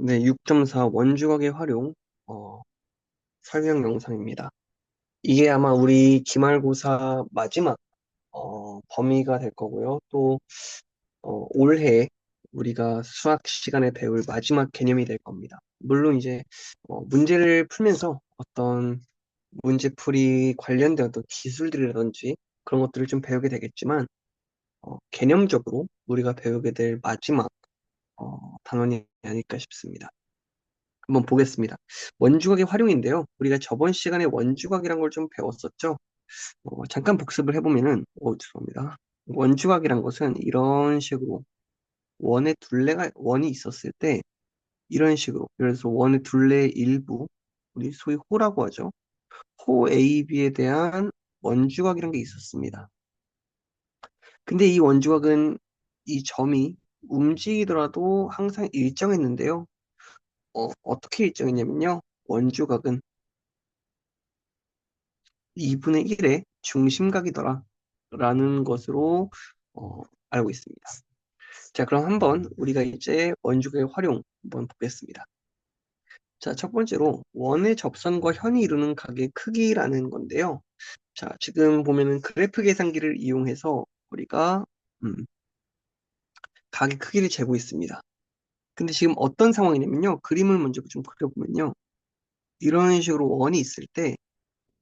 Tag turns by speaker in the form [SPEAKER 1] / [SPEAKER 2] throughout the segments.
[SPEAKER 1] 네, 6.4 원주각의 활용 설명 영상입니다. 이게 아마 우리 기말고사 마지막 범위가 될 거고요. 또 올해 우리가 수학 시간에 배울 마지막 개념이 될 겁니다. 물론 이제 문제를 풀면서 어떤 문제풀이 관련된 어떤 기술들이라든지 그런 것들을 좀 배우게 되겠지만 개념적으로 우리가 배우게 될 마지막 단원이 아닐까 싶습니다. 한번 보겠습니다. 원주각의 활용인데요. 우리가 저번 시간에 원주각이란 걸 좀 배웠었죠. 잠깐 복습을 해보면은, 죄송합니다. 원주각이란 것은 이런 식으로 원이 있었을 때 이런 식으로, 그래서 원의 둘레의 일부, 우리 소위 호라고 하죠. 호 A, B에 대한 원주각이란 게 있었습니다. 근데 이 원주각은 이 점이 움직이더라도 항상 일정했는데요. 어떻게 일정했냐면요. 원주각은 2분의 1의 중심각이더라 라는 것으로 알고 있습니다. 자, 그럼 한번 우리가 이제 원주각의 활용 한번 보겠습니다. 자, 첫 번째로 원의 접선과 현이 이루는 각의 크기라는 건데요. 자, 지금 보면은 그래프 계산기를 이용해서 우리가 각의 크기를 재고 있습니다. 근데 지금 어떤 상황이냐면요. 그림을 먼저 좀 그려보면요. 이런 식으로 원이 있을 때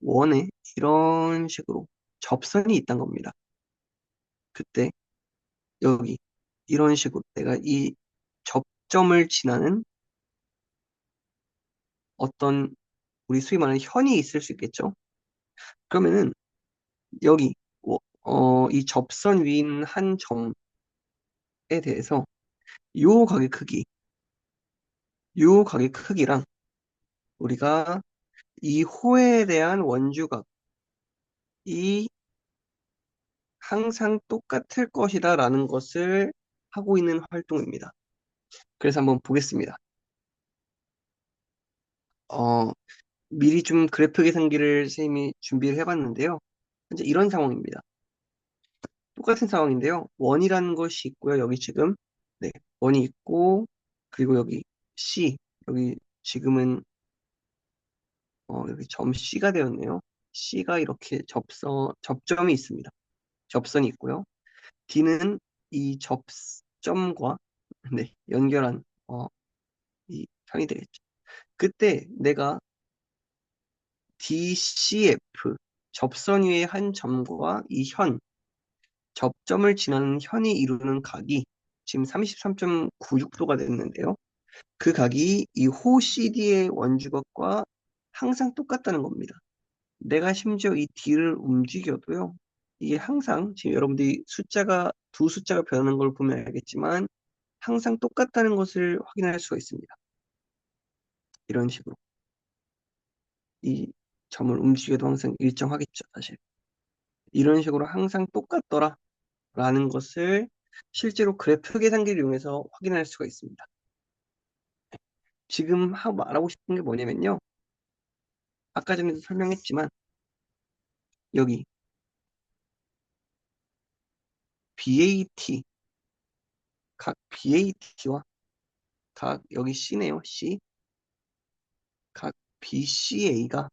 [SPEAKER 1] 원에 이런 식으로 접선이 있다는 겁니다. 그때 여기 이런 식으로 내가 이 접점을 지나는 어떤 우리 소위 말하는 현이 있을 수 있겠죠. 그러면은 여기 이 접선 위인 한 점에 대해서 요 각의 크기, 요 각의 크기랑 우리가 이 호에 대한 원주각이 항상 똑같을 것이다라는 것을 하고 있는 활동입니다. 그래서 한번 보겠습니다. 어, 미리 좀 그래프 계산기를 선생님이 준비를 해봤는데요. 현재 이런 상황입니다. 똑같은 상황인데요. 원이라는 것이 있고요. 여기 지금 네, 원이 있고 그리고 여기 C 여기 지금은 여기 점 C가 되었네요. C가 이렇게 접점이 있습니다. 접선이 있고요. D는 이 접점과 네, 연결한 이 편이 되겠죠. 그때 내가 DCF 접선 위의 한 점과 이 접점을 지나는 현이 이루는 각이 지금 33.96도가 됐는데요. 그 각이 이 호 CD의 원주각과 항상 똑같다는 겁니다. 내가 심지어 이 D를 움직여도요. 이게 항상 지금 여러분들이 두 숫자가 변하는 걸 보면 알겠지만 항상 똑같다는 것을 확인할 수가 있습니다. 이런 식으로. 이 점을 움직여도 항상 일정하겠죠, 사실. 이런 식으로 항상 똑같더라 라는 것을 실제로 그래프 계산기를 이용해서 확인할 수가 있습니다. 지금 말하고 싶은 게 뭐냐면요. 아까 전에도 설명했지만 여기 BAT, 각 BAT와 각 여기 C네요. C, 각 BCA가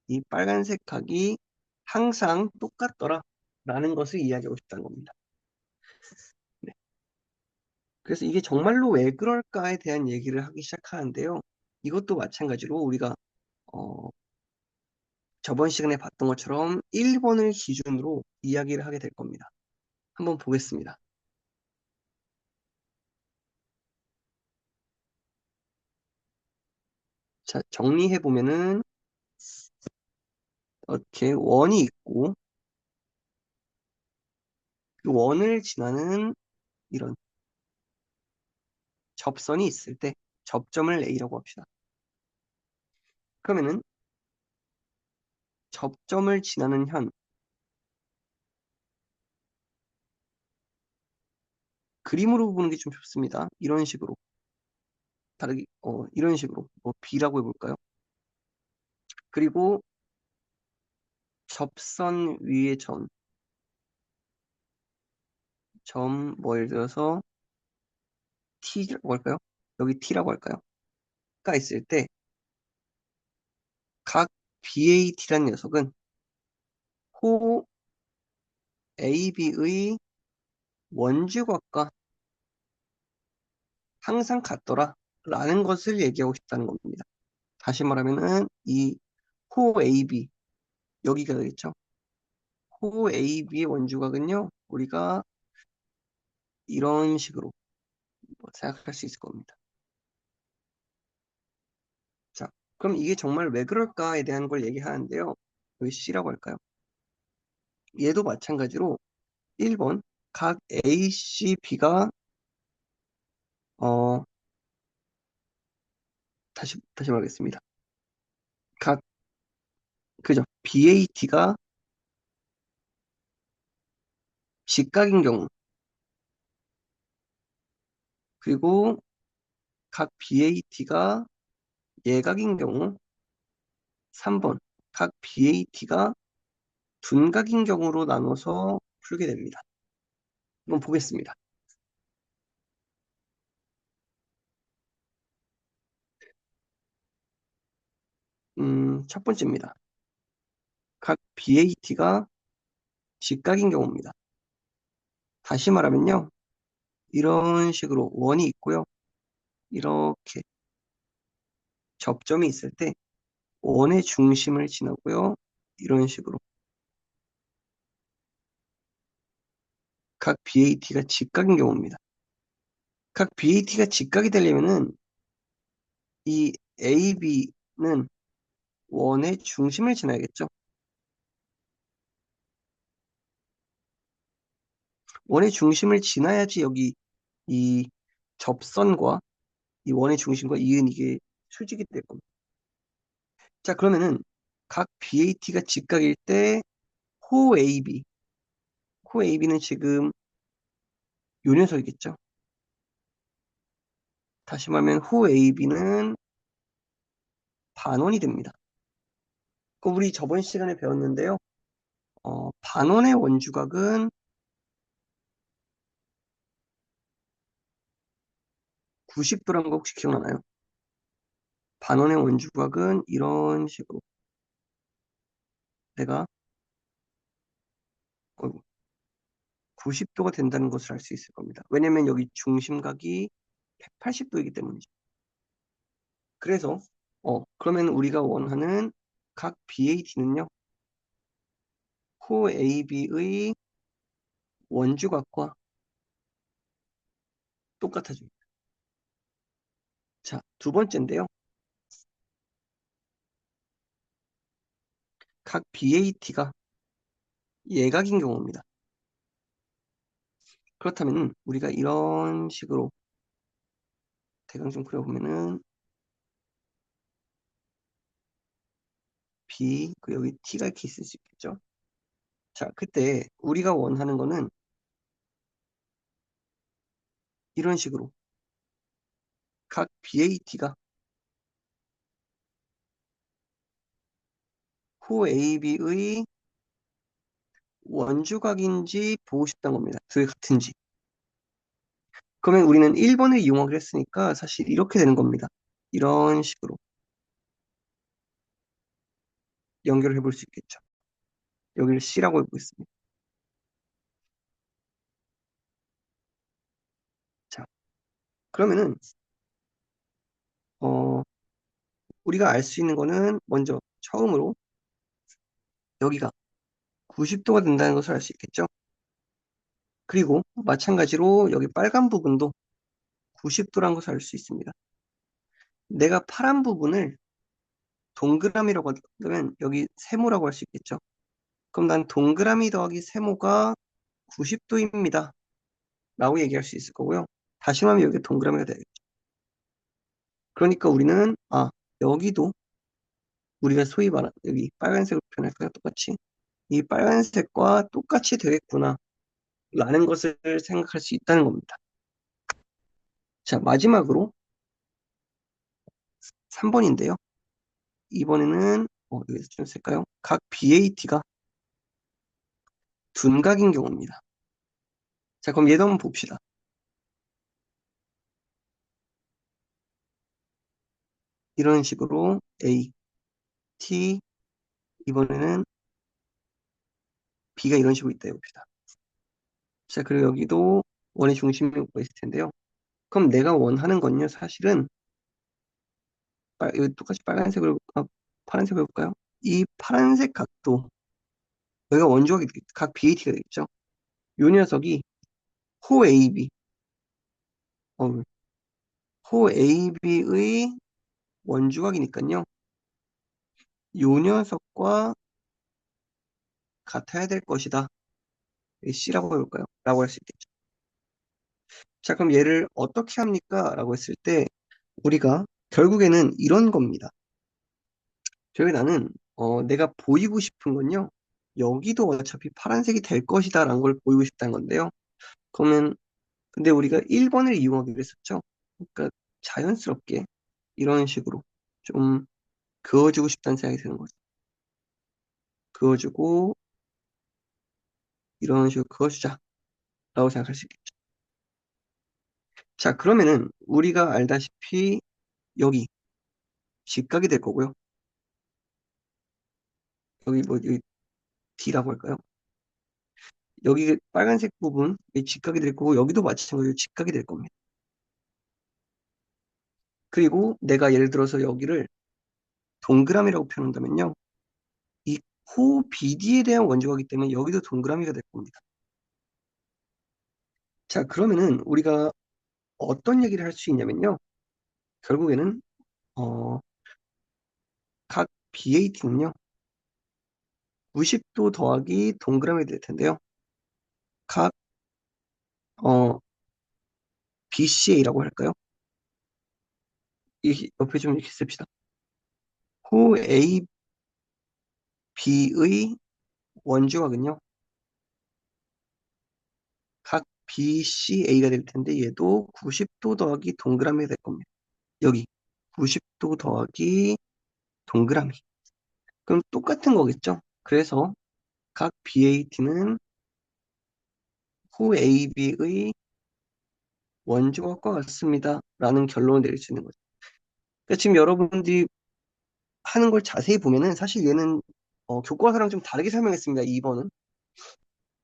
[SPEAKER 1] 이 빨간색 각이 항상 똑같더라 라는 것을 이야기하고 싶다는 겁니다. 네. 그래서 이게 정말로 왜 그럴까에 대한 얘기를 하기 시작하는데요. 이것도 마찬가지로 우리가 어, 저번 시간에 봤던 것처럼 1번을 기준으로 이야기를 하게 될 겁니다. 한번 보겠습니다. 자, 정리해 보면은 이렇게 원이 있고 그 원을 지나는 이런 접선이 있을 때 접점을 A라고 합시다. 그러면은 접점을 지나는 현 그림으로 보는 게 좀 좋습니다. 이런 식으로 이런 식으로 뭐 B라고 해볼까요? 그리고 접선 위의 뭐 예를 들어서 T라고 할까요? 여기 T라고 할까요? 있을 때 각 BAT라는 녀석은 호 AB의 원주각과 항상 같더라 라는 것을 얘기하고 싶다는 겁니다. 다시 말하면은 이 호 AB 여기가 되겠죠. 호 AB의 원주각은요 우리가 이런 식으로 생각할 수 있을 겁니다. 자, 그럼 이게 정말 왜 그럴까에 대한 걸 얘기하는데요. 여기 C라고 할까요? 얘도 마찬가지로 1번 각 A, C, B가 어 다시 말하겠습니다. 각 그죠? BAT가 직각인 경우 그리고 각 BAT가 예각인 경우 3번 각 BAT가 둔각인 경우로 나눠서 풀게 됩니다. 한번 보겠습니다. 첫 번째입니다. 각 BAT가 직각인 경우입니다. 다시 말하면요. 이런 식으로 원이 있고요. 이렇게 접점이 있을 때 원의 중심을 지나고요. 이런 식으로 각 BAT가 직각인 경우입니다. 각 BAT가 직각이 되려면은 이 AB는 원의 중심을 지나야겠죠. 원의 중심을 지나야지 여기 이 접선과 이 원의 중심과 이은 이게 수직이 될 겁니다. 자, 그러면은 각 BAT가 직각일 때 호 AB, 호 AB는 지금 요 녀석이겠죠. 다시 말하면 호 AB는 반원이 됩니다. 그 우리 저번 시간에 배웠는데요. 반원의 원주각은 90도라는 거 혹시 기억나나요? 반원의 원주각은 이런 식으로 내가 90도가 된다는 것을 알 수 있을 겁니다. 왜냐면 여기 중심각이 180도이기 때문이죠. 그래서 그러면 우리가 원하는 각 BAT는요. 호 AB의 원주각과 똑같아집니다. 자, 두 번째인데요. 각 BAT가 예각인 경우입니다. 그렇다면 우리가 이런 식으로 대강 좀 그려보면은 B, 그 여기 T가 이렇게 있을 수 있겠죠. 자, 그때 우리가 원하는 거는 이런 식으로 각 BAT가 호 AB의 원주각인지 보고 싶다는 겁니다. 둘이 같은지. 그러면 우리는 1번을 이용하기로 했으니까 사실 이렇게 되는 겁니다. 이런 식으로 연결을 해볼 수 있겠죠. 여기를 C라고 해보겠습니다. 자, 그러면은 어, 우리가 알 수 있는 거는 먼저 처음으로 여기가 90도가 된다는 것을 알 수 있겠죠. 그리고 마찬가지로 여기 빨간 부분도 90도라는 것을 알 수 있습니다. 내가 파란 부분을 동그라미라고 하면 여기 세모라고 할 수 있겠죠. 그럼 난 동그라미 더하기 세모가 90도입니다. 라고 얘기할 수 있을 거고요. 다시 말하면 여기 동그라미가 되겠죠. 그러니까 우리는 여기도 우리가 소위 말하는 여기 빨간색으로 표현할까요? 똑같이 이 빨간색과 똑같이 되겠구나 라는 것을 생각할 수 있다는 겁니다. 자, 마지막으로 3번인데요. 이번에는 여기서 좀 쓸까요? 각 BAT가 둔각인 경우입니다. 자, 그럼 얘도 한번 봅시다. 이런 식으로 A, T, 이번에는 B가 이런 식으로 있다 해봅시다. 자, 그리고 여기도 원의 중심이 오고 있을 텐데요. 그럼 내가 원하는 건요, 사실은, 여기 똑같이 빨간색으로, 파란색으로 해볼까요? 이 파란색 각도, 여기가 원주각이, 각 BAT가 되겠죠? 요 녀석이 호 AB, 어, 호 AB의 원주각이니까요. 요 녀석과 같아야 될 것이다. C라고 해볼까요? 라고 할 수 있겠죠. 자, 그럼 얘를 어떻게 합니까? 라고 했을 때, 우리가 결국에는 이런 겁니다. 저기 나는, 내가 보이고 싶은 건요, 여기도 어차피 파란색이 될 것이다. 라는 걸 보이고 싶다는 건데요. 그러면, 근데 우리가 1번을 이용하기로 했었죠. 그러니까 자연스럽게 이런 식으로 좀 그어주고 싶다는 생각이 드는 거죠. 그어주고, 이런 식으로 그어주자. 라고 생각할 수 있겠죠. 자, 그러면은 우리가 알다시피 여기 직각이 될 거고요. 여기 뭐 여기 D라고 할까요? 여기 빨간색 부분 이 직각이 될 거고 여기도 마찬가지로 직각이 될 겁니다. 그리고 내가 예를 들어서 여기를 동그라미라고 표현한다면요. 이 코 BD에 대한 원주각이기 때문에 여기도 동그라미가 될 겁니다. 자, 그러면은 우리가 어떤 얘기를 할 수 있냐면요. 결국에는 어, 각 BAT는요. 90도 더하기 동그라미 될 텐데요. 각 BCA라고 할까요? 이 옆에 좀 이렇게 씁시다. 호 AB의 원주각은요. 각 BCA가 될 텐데 얘도 90도 더하기 동그라미 될 겁니다. 여기 90도 더하기 동그라미. 그럼 똑같은 거겠죠? 그래서 각 BAT는 호 AB의 원주각과 같습니다. 라는 결론을 내릴 수 있는 거죠. 그러니까 지금 여러분들이 하는 걸 자세히 보면은 사실 얘는 교과서랑 좀 다르게 설명했습니다. 2번은.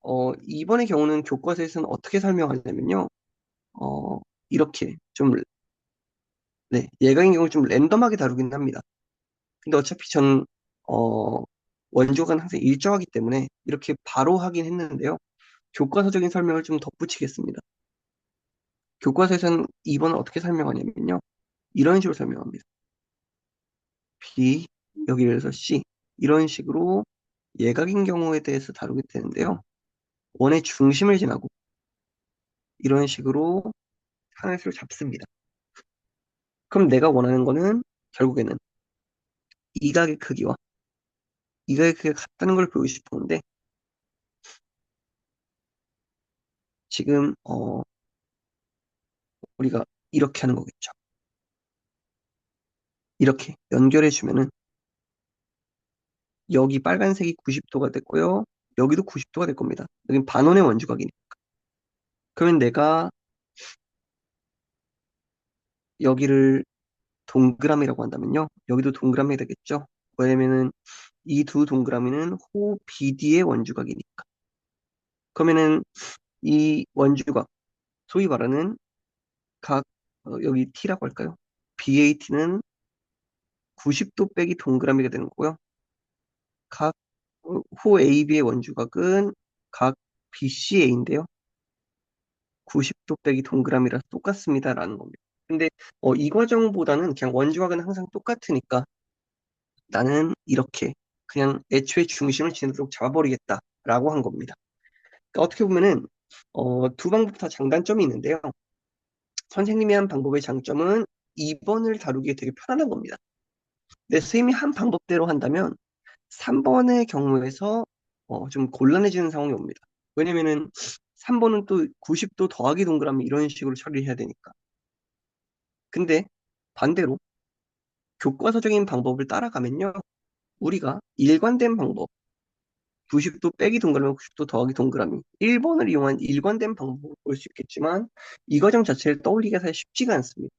[SPEAKER 1] 2번의 경우는 교과서에서는 어떻게 설명하냐면요. 이렇게 좀, 네, 예강의 경우 좀 랜덤하게 다루긴 합니다. 근데 어차피 전, 어, 원조가 항상 일정하기 때문에 이렇게 바로 하긴 했는데요. 교과서적인 설명을 좀 덧붙이겠습니다. 교과서에서는 2번을 어떻게 설명하냐면요. 이런 식으로 설명합니다. B, 여기 예를 들어서 C, 이런 식으로 예각인 경우에 대해서 다루게 되는데요. 원의 중심을 지나고 이런 식으로 하나를 잡습니다. 그럼 내가 원하는 거는 결국에는 이 각의 크기와 이 각의 크기가 같다는 걸 보고 싶은데 지금 우리가 이렇게 하는 거겠죠. 이렇게 연결해 주면은 여기 빨간색이 90도가 됐고요. 여기도 90도가 될 겁니다. 여긴 반원의 원주각이니. 그러면 내가 여기를 동그라미라고 한다면요. 여기도 동그라미 되겠죠. 왜냐면은 이 두 동그라미는 호 BD의 원주각이니까. 그러면은 이 원주각, 소위 말하는 각, 여기 T라고 할까요? BAT는 90도 빼기 동그라미가 되는 거고요. 각 호 AB의 원주각은 각 BCA인데요. 90도 빼기 동그라미라 똑같습니다라는 겁니다. 근데 이 과정보다는 그냥 원주각은 항상 똑같으니까 나는 이렇게 그냥 애초에 중심을 지도록 잡아버리겠다라고 한 겁니다. 그러니까 어떻게 보면은 두 방법 다 장단점이 있는데요. 선생님이 한 방법의 장점은 2번을 다루기에 되게 편안한 겁니다. 근데 선생님이 한 방법대로 한다면 3번의 경우에서 좀 곤란해지는 상황이 옵니다. 왜냐면은 3번은 또 90도 더하기 동그라미 이런 식으로 처리해야 되니까. 근데 반대로 교과서적인 방법을 따라가면요. 우리가 일관된 방법, 90도 빼기 동그라미, 90도 더하기 동그라미, 1번을 이용한 일관된 방법을 볼 수 있겠지만 이 과정 자체를 떠올리기가 사실 쉽지가 않습니다.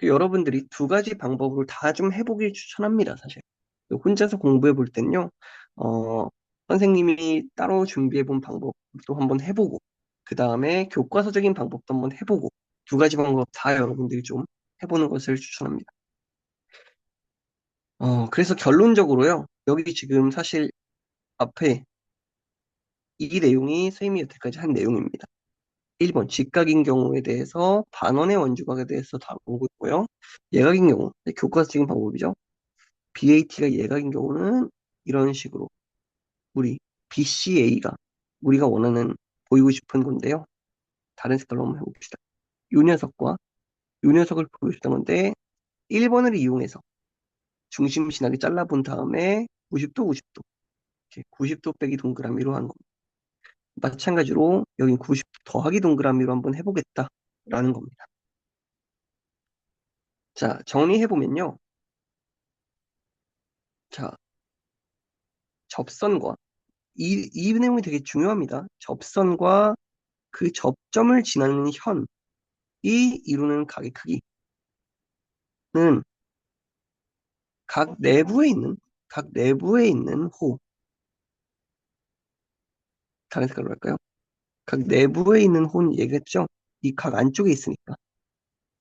[SPEAKER 1] 여러분들이 두 가지 방법으로 다 좀 해보길 추천합니다, 사실. 혼자서 공부해 볼 때는요, 어, 선생님이 따로 준비해 본 방법도 한번 해보고, 그 다음에 교과서적인 방법도 한번 해보고, 두 가지 방법 다 여러분들이 좀 해보는 것을 추천합니다. 그래서 결론적으로요, 여기 지금 사실 앞에 이 내용이 선생님이 여태까지 한 내용입니다. 1번, 직각인 경우에 대해서 반원의 원주각에 대해서 다루고 있고요. 예각인 경우, 교과서적인 방법이죠. BAT가 예각인 경우는 이런 식으로 우리 BCA가 우리가 원하는 보이고 싶은 건데요. 다른 색깔로 한번 해봅시다. 요 녀석과 요 녀석을 보이고 싶은 건데 1번을 이용해서 중심 진하게 잘라본 다음에 90도, 90도, 이렇게 90도 빼기 동그라미로 하는 겁니다. 마찬가지로 여기 90도 더하기 동그라미로 한번 해보겠다라는 겁니다. 자, 정리해보면요. 자, 접선과 이 내용이 되게 중요합니다. 접선과 그 접점을 지나는 현이 이루는 각의 크기는 각 내부에 있는 호, 다른 색깔로 할까요? 각 내부에 있는 호는 얘기했죠? 이 각 안쪽에 있으니까.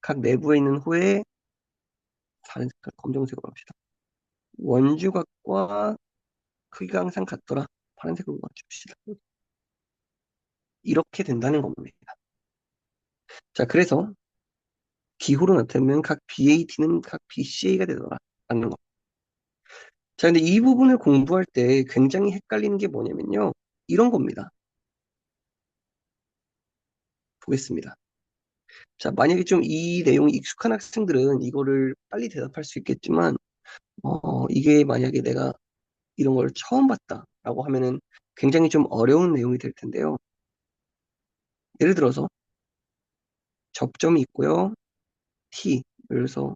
[SPEAKER 1] 각 내부에 있는 호의 다른 색깔, 검정색으로 합시다. 원주각과 크기가 항상 같더라. 파란색으로 맞춥시다. 이렇게 된다는 겁니다. 자, 그래서 기호로 나타내면 각 BAT는 각 BCA가 되더라. 라는 거. 자, 근데 이 부분을 공부할 때 굉장히 헷갈리는 게 뭐냐면요. 이런 겁니다. 보겠습니다. 자, 만약에 좀 이 내용이 익숙한 학생들은 이거를 빨리 대답할 수 있겠지만, 이게 만약에 내가 이런 걸 처음 봤다라고 하면은 굉장히 좀 어려운 내용이 될 텐데요. 예를 들어서 접점이 있고요. T. 예를 들어서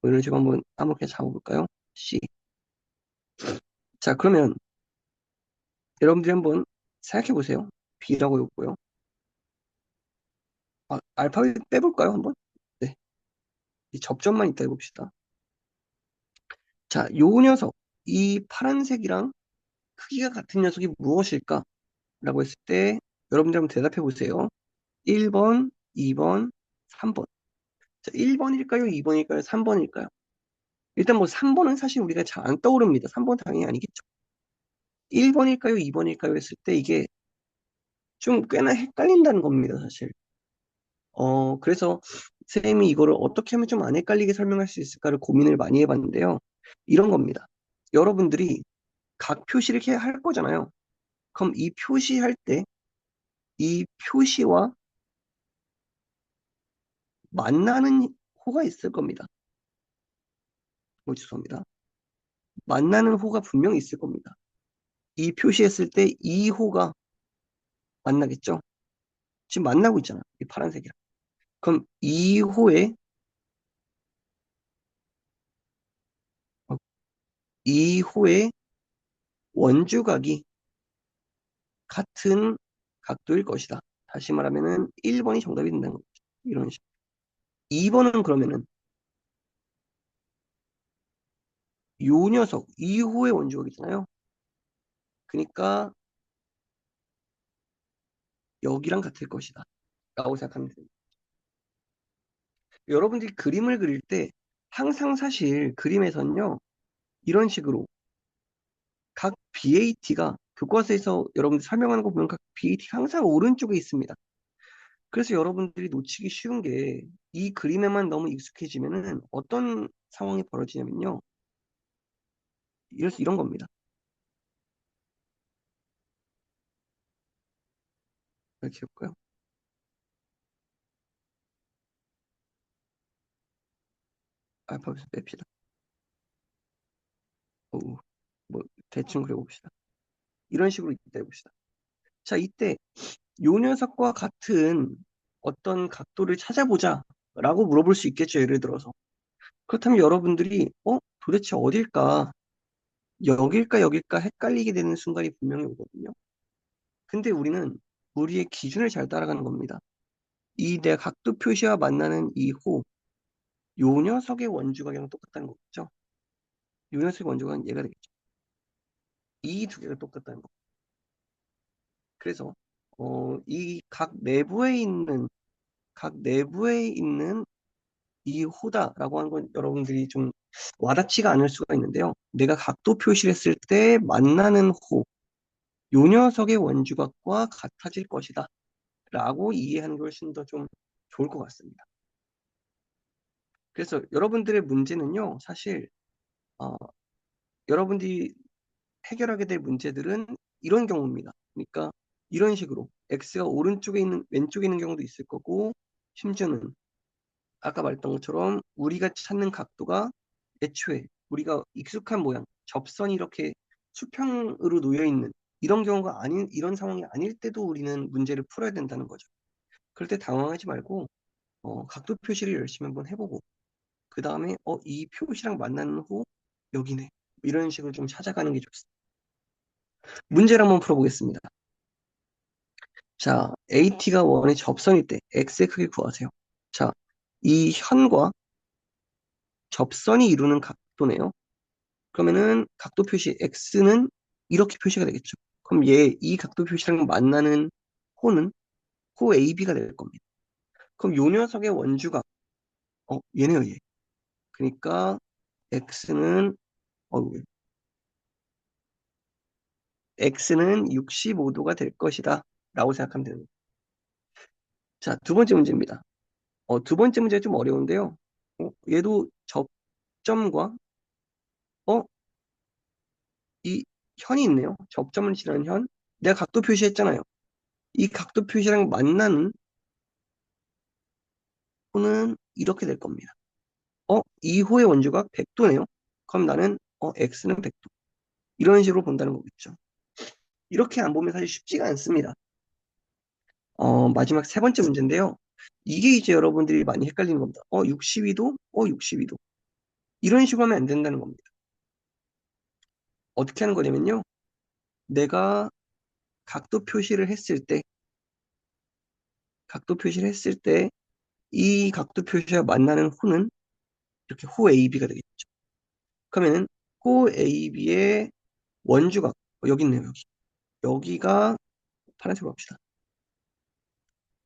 [SPEAKER 1] 뭐 이런 식으로 한번 아무렇게 잡아볼까요? C. 자, 그러면 여러분들이 한번 생각해 보세요. B라고 해볼고요. 알파벳 빼볼까요, 한번? 네. 이 접점만 있다 해봅시다. 자, 요 녀석, 이 파란색이랑 크기가 같은 녀석이 무엇일까? 라고 했을 때 여러분들 한번 대답해 보세요. 1번, 2번, 3번. 자, 1번일까요? 2번일까요? 3번일까요? 일단 뭐 3번은 사실 우리가 잘 안 떠오릅니다. 3번 당연히 아니겠죠. 1번일까요? 2번일까요? 했을 때 이게 좀 꽤나 헷갈린다는 겁니다, 사실. 그래서 쌤이 이거를 어떻게 하면 좀 안 헷갈리게 설명할 수 있을까를 고민을 많이 해봤는데요. 이런 겁니다. 여러분들이 각 표시를 이렇게 할 거잖아요. 그럼 이 표시할 때 이 표시와 만나는 호가 있을 겁니다. 죄송합니다. 만나는 호가 분명히 있을 겁니다. 이 표시했을 때 이 호가 만나겠죠? 지금 만나고 있잖아. 이 파란색이랑. 그럼 이 호에 어, 이 호의 원주각이 같은 각도일 것이다. 다시 말하면은 1번이 정답이 된다는 거죠. 이런 식으로. 2번은 그러면은 요 녀석, 2호의 원주각이잖아요. 그러니까 여기랑 같을 것이다. 라고 생각하면 됩니다. 여러분들이 그림을 그릴 때 항상 사실 그림에서는요. 이런 식으로 각 BAT가 교과서에서 여러분들 설명하는 거 보면 각 BAT가 항상 오른쪽에 있습니다. 그래서 여러분들이 놓치기 쉬운 게 이 그림에만 너무 익숙해지면은 어떤 상황이 벌어지냐면요. 이런 겁니다. 이렇게 해볼까요? 알파벳을 뺍시다. 오, 뭐 대충 그려봅시다. 이런 식으로 이때 해봅시다. 자, 이때 요 녀석과 같은 어떤 각도를 찾아보자 라고 물어볼 수 있겠죠. 예를 들어서. 그렇다면 여러분들이 도대체 어딜까? 여길까 헷갈리게 되는 순간이 분명히 오거든요. 근데 우리는 우리의 기준을 잘 따라가는 겁니다. 이 내 각도 표시와 만나는 이 호, 요 녀석의 원주각이랑 똑같다는 거겠죠? 요 녀석의 원주각은 얘가 되겠죠. 이 두 개가 똑같다는 거. 그래서 이 각 내부에 있는 이 호다라고 하는 건 여러분들이 좀 와닿지가 않을 수가 있는데요. 내가 각도 표시를 했을 때 만나는 호, 요 녀석의 원주각과 같아질 것이다. 라고 이해하는 게 훨씬 더 좀 좋을 것 같습니다. 그래서 여러분들의 문제는요, 사실, 어, 여러분들이 해결하게 될 문제들은 이런 경우입니다. 그러니까 이런 식으로 x가 왼쪽에 있는 경우도 있을 거고, 심지어는 아까 말했던 것처럼 우리가 찾는 각도가 애초에 우리가 익숙한 모양, 접선이 이렇게 수평으로 놓여 있는 이런 상황이 아닐 때도 우리는 문제를 풀어야 된다는 거죠. 그럴 때 당황하지 말고 각도 표시를 열심히 한번 해보고 그 다음에 이 표시랑 만나는 호 여기네. 이런 식으로 좀 찾아가는 게 좋습니다. 문제를 한번 풀어보겠습니다. 자, AT가 원의 접선일 때 x의 크기 구하세요. 자, 이 현과 접선이 이루는 각도네요. 그러면은 각도 표시 x는 이렇게 표시가 되겠죠. 그럼 이 각도 표시랑 만나는 호는 호 AB가 될 겁니다. 그럼 요 녀석의 원주각, 얘네요, 얘. 그러니까 x는 어, x는 65도가 될 것이다. 라고 생각하면 되는 거예요. 자, 두 번째 문제입니다. 두 번째 문제가 좀 어려운데요. 얘도 접점과, 어, 이 현이 있네요. 접점을 지나는 현. 내가 각도 표시했잖아요. 이 각도 표시랑 만나는 호는 이렇게 될 겁니다. 이 호의 원주가 100도네요. 그럼 나는, x는 100도. 이런 식으로 본다는 거겠죠. 이렇게 안 보면 사실 쉽지가 않습니다. 마지막 세 번째 문제인데요. 이게 이제 여러분들이 많이 헷갈리는 겁니다. 62도? 62도. 이런 식으로 하면 안 된다는 겁니다. 어떻게 하는 거냐면요. 내가 각도 표시를 했을 때, 각도 표시를 했을 때, 이 각도 표시와 만나는 호는 이렇게 호 AB가 되겠죠. 그러면 호 AB의 원주각, 여기 있네요, 여기. 여기가, 파란색으로 합시다.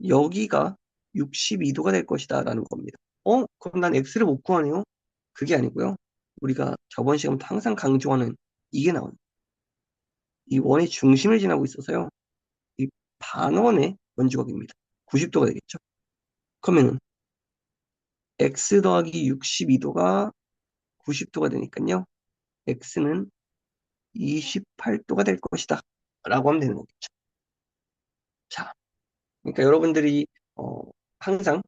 [SPEAKER 1] 여기가 62도가 될 것이다, 라는 겁니다. 그럼 난 X를 못 구하네요? 그게 아니고요. 우리가 저번 시간부터 항상 강조하는 이게 나와요. 이 원의 중심을 지나고 있어서요. 이 반원의 원주각입니다. 90도가 되겠죠. 그러면 x 더하기 62도가 90도가 되니까요. x는 28도가 될 것이다. 라고 하면 되는 거겠죠. 자, 그러니까 여러분들이 항상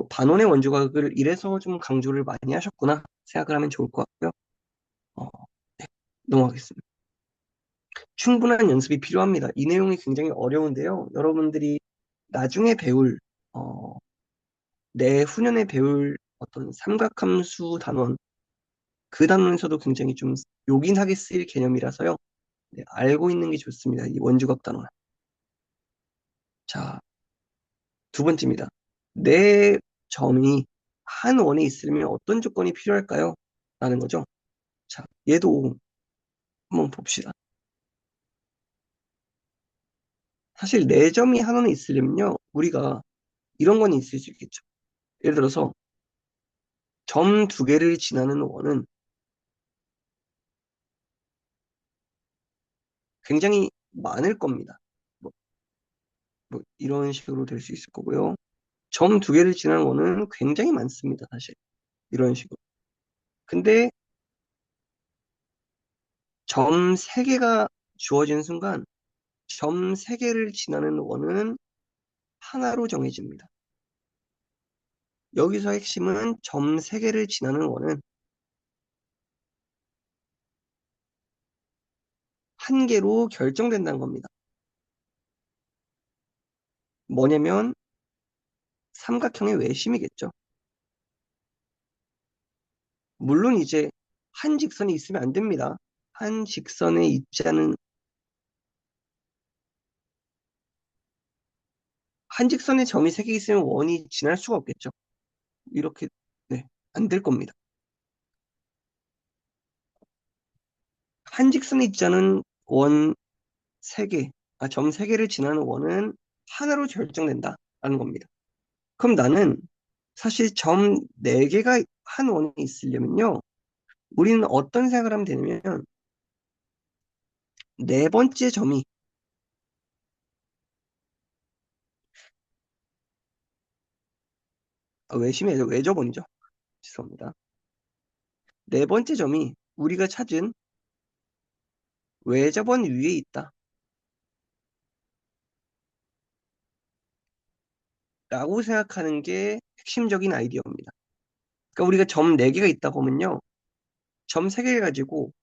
[SPEAKER 1] 반원의 원주각을 이래서 좀 강조를 많이 하셨구나 생각을 하면 좋을 것 같고요. 어, 네, 넘어가겠습니다. 충분한 연습이 필요합니다. 이 내용이 굉장히 어려운데요. 여러분들이 나중에 어, 내후년에 배울 어떤 삼각함수 단원, 그 단원에서도 굉장히 좀 요긴하게 쓰일 개념이라서요. 네, 알고 있는 게 좋습니다. 이 원주각 단원. 자, 두 번째입니다. 내 점이 한 원에 있으려면 어떤 조건이 필요할까요? 라는 거죠. 자, 얘도 한번 봅시다. 사실 내 점이 한 원에 있으려면요. 우리가 이런 건 있을 수 있겠죠. 예를 들어서 점 두 개를 지나는 원은 굉장히 많을 겁니다. 뭐, 이런 식으로 될 수 있을 거고요. 점 두 개를 지나는 원은 굉장히 많습니다, 사실. 이런 식으로. 근데 점 세 개가 주어지는 순간 점 세 개를 지나는 원은 하나로 정해집니다. 여기서 핵심은 점 세 개를 지나는 원은 한 개로 결정된다는 겁니다. 뭐냐면 삼각형의 외심이겠죠. 물론 이제 한 직선이 있으면 안 됩니다. 한 직선에 있지 않은 한 직선에 점이 세 개 있으면 원이 지날 수가 없겠죠. 이렇게 네. 안 될 겁니다. 한직선이 지나는 원 3개, 점 3개를 지나는 원은 하나로 결정된다라는 겁니다. 그럼 나는 사실 점 4개가 한 원에 있으려면요. 우리는 어떤 생각을 하면 되냐면 네 번째 점이 외심의 외접원이죠. 죄송합니다. 네 번째 점이 우리가 찾은 외접원 위에 있다 라고 생각하는 게 핵심적인 아이디어입니다. 그러니까 우리가 점 4개가 있다고 하면요. 점 3개 가지고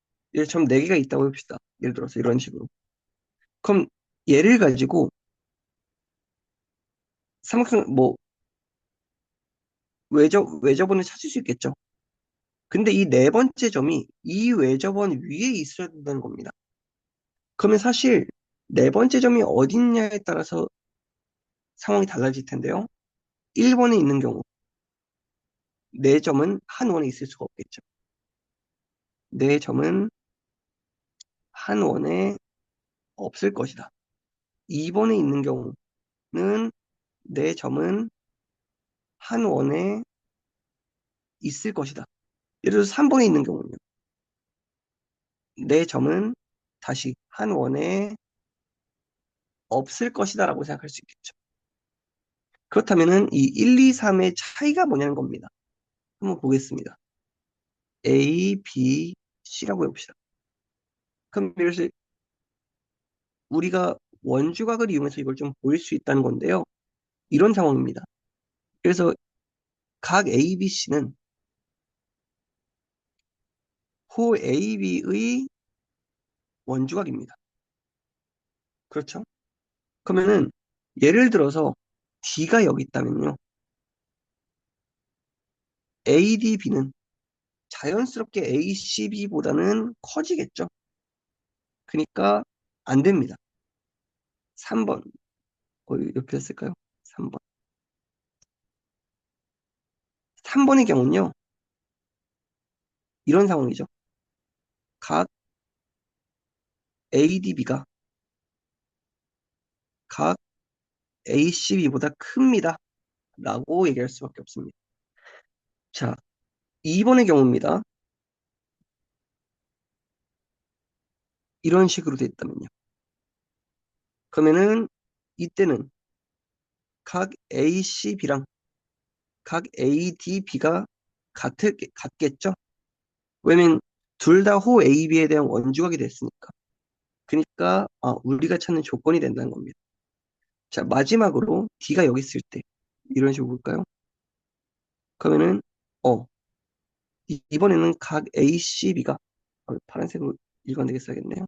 [SPEAKER 1] 점 4개가 있다고 해봅시다. 예를 들어서 이런 식으로. 그럼 얘를 가지고 뭐 외접원을 찾을 수 있겠죠. 근데 이 네 번째 점이 이 외접원 위에 있어야 된다는 겁니다. 그러면 사실 네 번째 점이 어딨냐에 따라서 상황이 달라질 텐데요. 1번에 있는 경우 네 점은 한 원에 있을 수가 없겠죠. 네 점은 한 원에 없을 것이다. 2번에 있는 경우는 네 점은 한 원에 있을 것이다. 예를 들어서 3번에 있는 경우는요. 네 점은 다시 한 원에 없을 것이다 라고 생각할 수 있겠죠. 그렇다면은 이 1, 2, 3의 차이가 뭐냐는 겁니다. 한번 보겠습니다. A, B, C라고 해봅시다. 그럼 이것을 우리가 원주각을 이용해서 이걸 좀 보일 수 있다는 건데요. 이런 상황입니다. 그래서 각 A, B, C는 호 A, B의 원주각입니다. 그렇죠? 그러면은 예를 들어서 D가 여기 있다면요. ADB는 자연스럽게 ACB보다는 커지겠죠. 그러니까 안 됩니다. 3번. 옆에 했을까요? 3번. 3번의 경우는요. 이런 상황이죠. 각 ADB가 각 ACB보다 큽니다. 라고 얘기할 수밖에 없습니다. 자, 2번의 경우입니다. 이런 식으로 됐다면요. 그러면은 이때는 각 ACB랑 각 ADB가 같겠죠? 왜냐면 둘 다 호 AB에 대한 원주각이 됐으니까. 그러니까 우리가 찾는 조건이 된다는 겁니다. 자, 마지막으로 D가 여기 있을 때 이런 식으로 볼까요? 그러면은 어 이번에는 각 ACB가 파란색으로 일관되게 써야겠네요.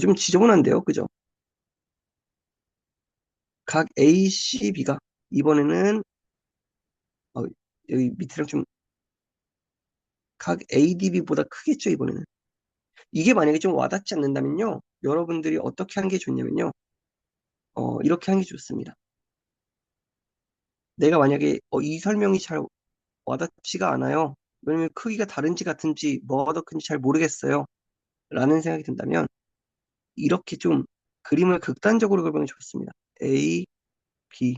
[SPEAKER 1] 좀 지저분한데요, 그죠? 각 ACB가 이번에는 어, 여기 밑이랑 좀 각 ADB보다 크겠죠, 이번에는. 이게 만약에 좀 와닿지 않는다면요, 여러분들이 어떻게 하는 게 좋냐면요, 이렇게 하는 게 좋습니다. 내가 만약에 이 설명이 잘 와닿지가 않아요. 왜냐면 크기가 다른지 같은지 뭐가 더 큰지 잘 모르겠어요. 라는 생각이 든다면 이렇게 좀 그림을 극단적으로 그리면 좋습니다. A, B,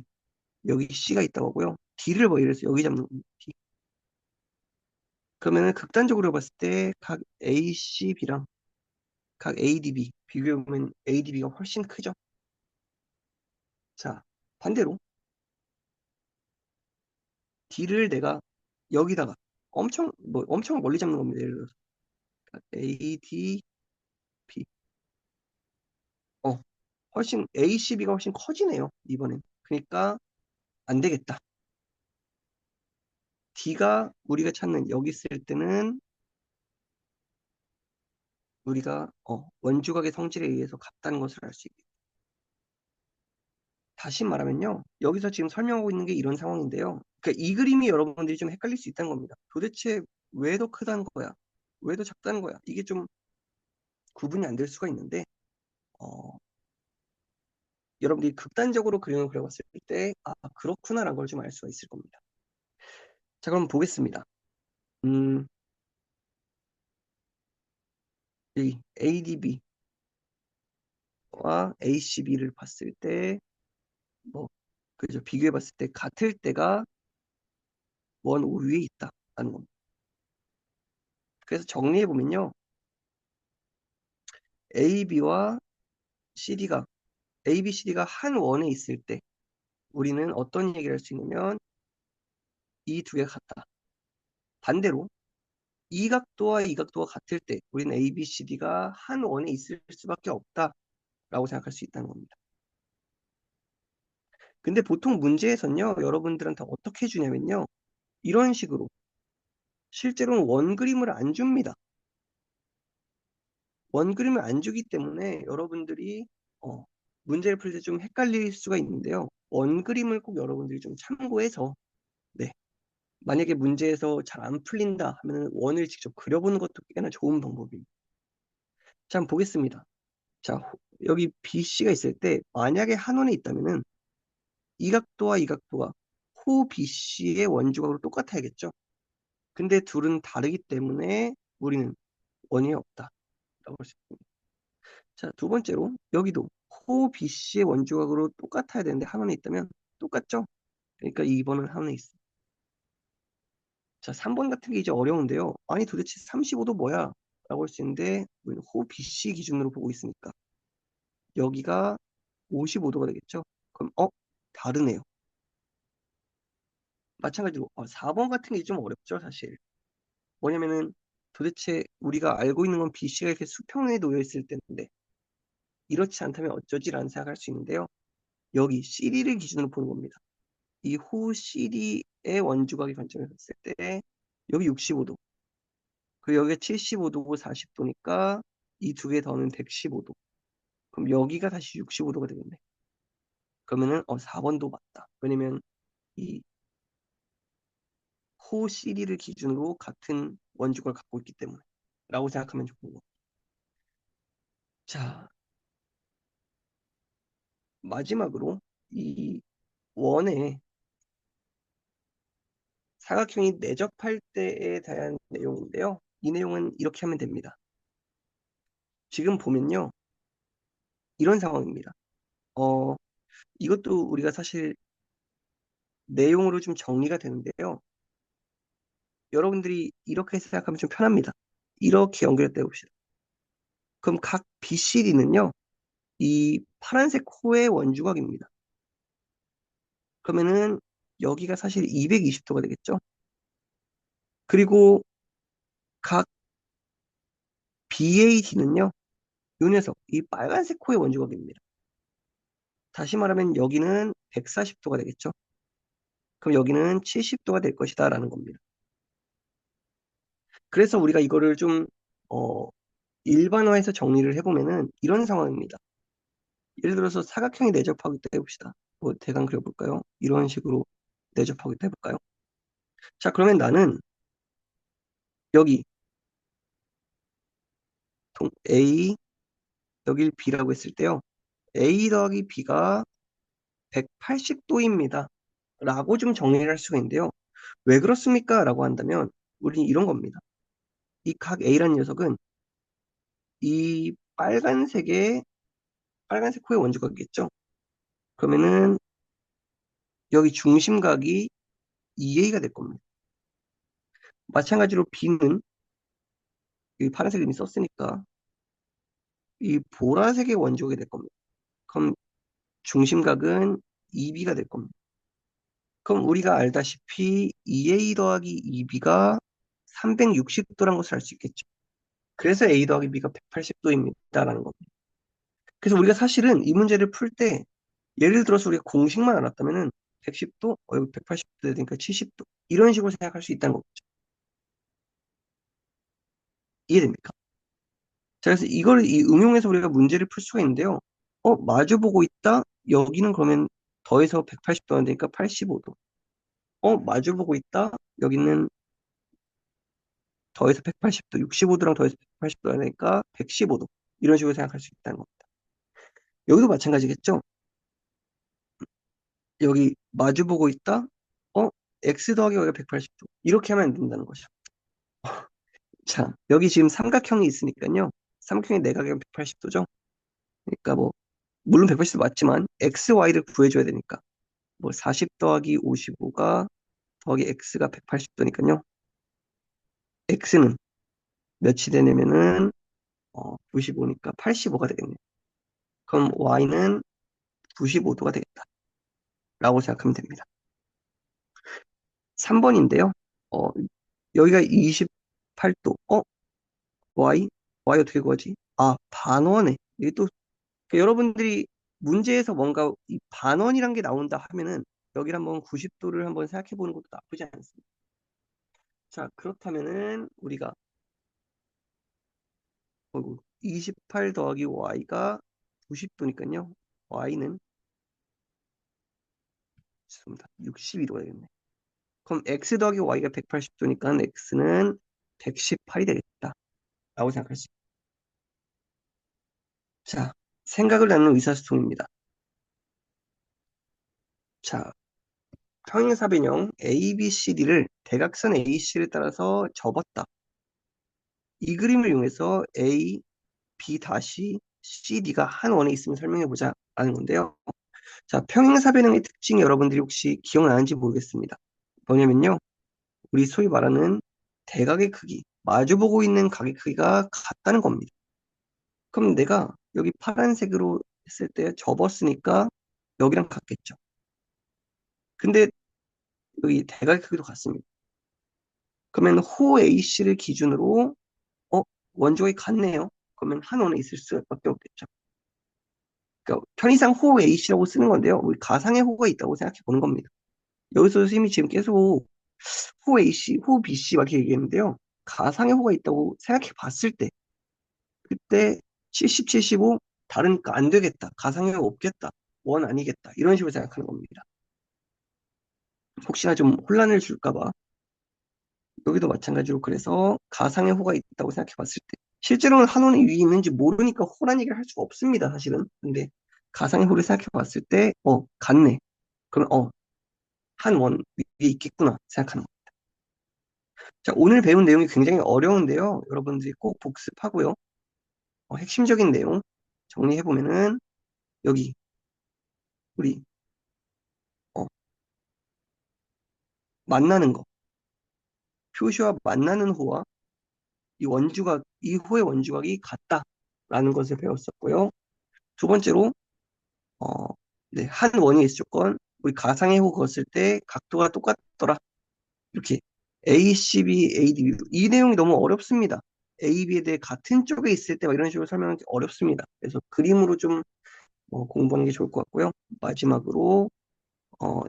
[SPEAKER 1] 여기 C가 있다고 하고요. D를 뭐 예를 들어서 여기 잡는 겁니다. D. 그러면은 극단적으로 봤을 때 각 ACB랑 각 ADB 비교해보면 ADB가 훨씬 크죠. 자, 반대로 D를 내가 여기다가 엄청 멀리 잡는 겁니다. 예를 들어서 ADB 어, ACB가 훨씬 커지네요, 이번엔. 그러니까 안 되겠다. D가 우리가 찾는 여기 있을 때는 우리가 원주각의 성질에 의해서 같다는 것을 알 수 있겠다. 다시 말하면요. 여기서 지금 설명하고 있는 게 이런 상황인데요. 그러니까 이 그림이 여러분들이 좀 헷갈릴 수 있다는 겁니다. 도대체 왜 더 크다는 거야? 왜 더 작다는 거야? 이게 좀 구분이 안 될 수가 있는데 어, 여러분들이 극단적으로 그림을 그려봤을 때 그렇구나라는 걸 좀 알 수가 있을 겁니다. 자, 그럼 보겠습니다. 음, 이 ADB와 ACB를 봤을 때, 뭐, 그죠. 비교해 봤을 때 같을 때가 원 5위에 있다라는 겁니다. 그래서 정리해 보면요. AB와 CD가, A, B, CD가 한 원에 있을 때 우리는 어떤 얘기를 할 수 있냐면 이 두 개가 같다. 반대로 이 각도와 이 각도가 같을 때 우리는 A, B, CD가 한 원에 있을 수밖에 없다라고 생각할 수 있다는 겁니다. 근데 보통 문제에서는요, 여러분들한테 어떻게 주냐면요, 이런 식으로 실제로는 원 그림을 안 줍니다. 원 그림을 안 주기 때문에 여러분들이 어, 문제를 풀 때 좀 헷갈릴 수가 있는데요. 원 그림을 꼭 여러분들이 좀 참고해서 네, 만약에 문제에서 잘 안 풀린다 하면 원을 직접 그려보는 것도 꽤나 좋은 방법입니다. 자, 한번 보겠습니다. 자, 여기 BC가 있을 때 만약에 한 원에 있다면은 이 각도와 이 각도가 호 BC의 원주각으로 똑같아야겠죠. 근데 둘은 다르기 때문에 우리는 원이 없다라고 할 수 있습니다. 자, 두 번째로 여기도 호 BC의 원주각으로 똑같아야 되는데 한 원에 있다면 똑같죠? 그러니까 2번은 한 원에 있습니다. 자, 3번 같은 게 이제 어려운데요. 아니 도대체 35도 뭐야? 라고 할 수 있는데 우리는 호 BC 기준으로 보고 있으니까 여기가 55도가 되겠죠? 그럼 다르네요. 마찬가지로 4번 같은 게 좀 어렵죠, 사실. 뭐냐면은 도대체 우리가 알고 있는 건 BC가 이렇게 수평에 놓여 있을 텐데 이렇지 않다면 어쩌지라는 생각할 수 있는데요. 여기 CD를 기준으로 보는 겁니다. 이 호 CD의 원주각의 관점에서 봤을 때 여기 65도, 그리고 여기가 75도고 40도니까 이 두 개 더하면 115도. 그럼 여기가 다시 65도가 되겠네. 그러면은 4번도 맞다. 왜냐면 이 호 CD를 기준으로 같은 원주각을 갖고 있기 때문에 라고 생각하면 좋은 거. 자, 마지막으로 이 원에 사각형이 내접할 때에 대한 내용인데요. 이 내용은 이렇게 하면 됩니다. 지금 보면요. 이런 상황입니다. 어, 이것도 우리가 사실 내용으로 좀 정리가 되는데요. 여러분들이 이렇게 생각하면 좀 편합니다. 이렇게 연결해 봅시다. 그럼 각 BCD는요. 이 파란색 호의 원주각입니다. 그러면은 여기가 사실 220도가 되겠죠. 그리고 각 BAD는요. 요 녀석, 이 빨간색 호의 원주각입니다. 다시 말하면 여기는 140도가 되겠죠. 그럼 여기는 70도가 될 것이다 라는 겁니다. 그래서 우리가 이거를 좀 어, 일반화해서 정리를 해보면은 이런 상황입니다. 예를 들어서 사각형이 내접하고 있다 해봅시다. 뭐 대강 그려볼까요? 이런 식으로 내접하고 있다 해볼까요? 자, 그러면 나는 여기 A, 여길 B라고 했을 때요. A 더하기 B가 180도입니다. 라고 좀 정리를 할 수가 있는데요. 왜 그렇습니까? 라고 한다면 우리는 이런 겁니다. 이 각 A라는 녀석은 이 빨간색 호의 원주각이겠죠? 그러면은 여기 중심각이 2A가 될 겁니다. 마찬가지로 B는 이 파란색 이미 썼으니까 이 보라색의 원주각이 될 겁니다. 그럼 중심각은 2B가 될 겁니다. 그럼 우리가 알다시피 2A 더하기 2B가 360도라는 것을 알 수 있겠죠. 그래서 A 더하기 B가 180도입니다라는 겁니다. 그래서 우리가 사실은 이 문제를 풀 때 예를 들어서 우리가 공식만 알았다면은 110도, 여기 180도 되니까 70도 이런 식으로 생각할 수 있다는 거죠. 이해됩니까? 자, 그래서 이걸 응용해서 우리가 문제를 풀 수가 있는데요. 마주보고 있다? 여기는 그러면 더해서 180도 안 되니까 85도. 마주보고 있다? 여기는 더해서 180도, 65도랑 더해서 180도 안 되니까 115도. 이런 식으로 생각할 수 있다는 겁니다. 여기도 마찬가지겠죠? 여기 마주보고 있다? X 더하기 여기가 180도. 이렇게 하면 안 된다는 거죠. 자, 여기 지금 삼각형이 있으니까요. 삼각형의 내각은 180도죠. 그러니까 뭐, 물론 180도 맞지만, XY를 구해줘야 되니까. 뭐, 40 더하기 55가 더하기 X가 180도니까요. X는 몇이 되냐면은, 95니까 85가 되겠네요. 그럼 Y는 95도가 되겠다. 라고 생각하면 됩니다. 3번인데요. 어, 여기가 28도. Y? Y 어떻게 구하지? 아, 반원에. 이게 또, 여러분들이 문제에서 뭔가 이 반원이란 게 나온다 하면은, 여기를 한번 90도를 한번 생각해 보는 것도 나쁘지 않습니다. 자, 그렇다면은, 우리가, 28 더하기 Y가 90도니까요. Y는, 죄송합니다. 62도가 되겠네. 그럼 X 더하기 Y가 180도니까 X는 118이 되겠다. 라고 생각할 수 있습니다. 자, 생각을 나누는 의사소통입니다. 자, 평행사변형 ABCD를 대각선 AC를 따라서 접었다. 이 그림을 이용해서 A, B 다시 CD가 한 원에 있으면 설명해보자 라는 건데요. 자, 평행사변형의 특징이 여러분들이 혹시 기억나는지 모르겠습니다. 뭐냐면요. 우리 소위 말하는 대각의 크기, 마주보고 있는 각의 크기가 같다는 겁니다. 그럼 내가 여기 파란색으로 했을 때 접었으니까 여기랑 같겠죠. 근데 여기 대각의 크기도 같습니다. 그러면 호 AC를 기준으로 원주각이 같네요. 그러면 한 원에 있을 수밖에 없겠죠. 그러니까 편의상 호 A씨라고 쓰는 건데요. 우리 가상의 호가 있다고 생각해 보는 겁니다. 여기서 선생님이 지금 계속 호 A씨, 호 B씨 막 이렇게 얘기했는데요. 가상의 호가 있다고 생각해 봤을 때 그때 70, 75 다르니까 안 되겠다. 가상의 호가 없겠다. 원 아니겠다. 이런 식으로 생각하는 겁니다. 혹시나 좀 혼란을 줄까 봐 여기도 마찬가지로 그래서 가상의 호가 있다고 생각해 봤을 때 실제로는 한 원이 위에 있는지 모르니까 호란 얘기를 할 수가 없습니다, 사실은. 근데 가상의 호를 생각해 봤을 때 같네. 그럼 한 원 위에 있겠구나 생각하는 거. 자, 오늘 배운 내용이 굉장히 어려운데요. 여러분들이 꼭 복습하고요. 핵심적인 내용 정리해 보면은 여기 우리 어, 만나는 거 표시와 만나는 호와 이 호의 원주각이 같다라는 것을 배웠었고요. 두 번째로 어, 네, 한 원이 있을 조건, 우리 가상의 호 그었을 때 각도가 똑같더라. 이렇게 A, C, B, A, D, B. 이 내용이 너무 어렵습니다. A, B에 대해 같은 쪽에 있을 때 막 이런 식으로 설명하기 어렵습니다. 그래서 그림으로 좀 공부하는 게 좋을 것 같고요. 마지막으로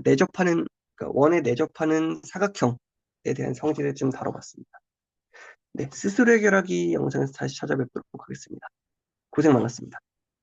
[SPEAKER 1] 내접하는 그러니까 원에 내접하는 사각형에 대한 성질을 좀 다뤄봤습니다. 네, 스스로 해결하기 영상에서 다시 찾아뵙도록 하겠습니다. 고생 많았습니다.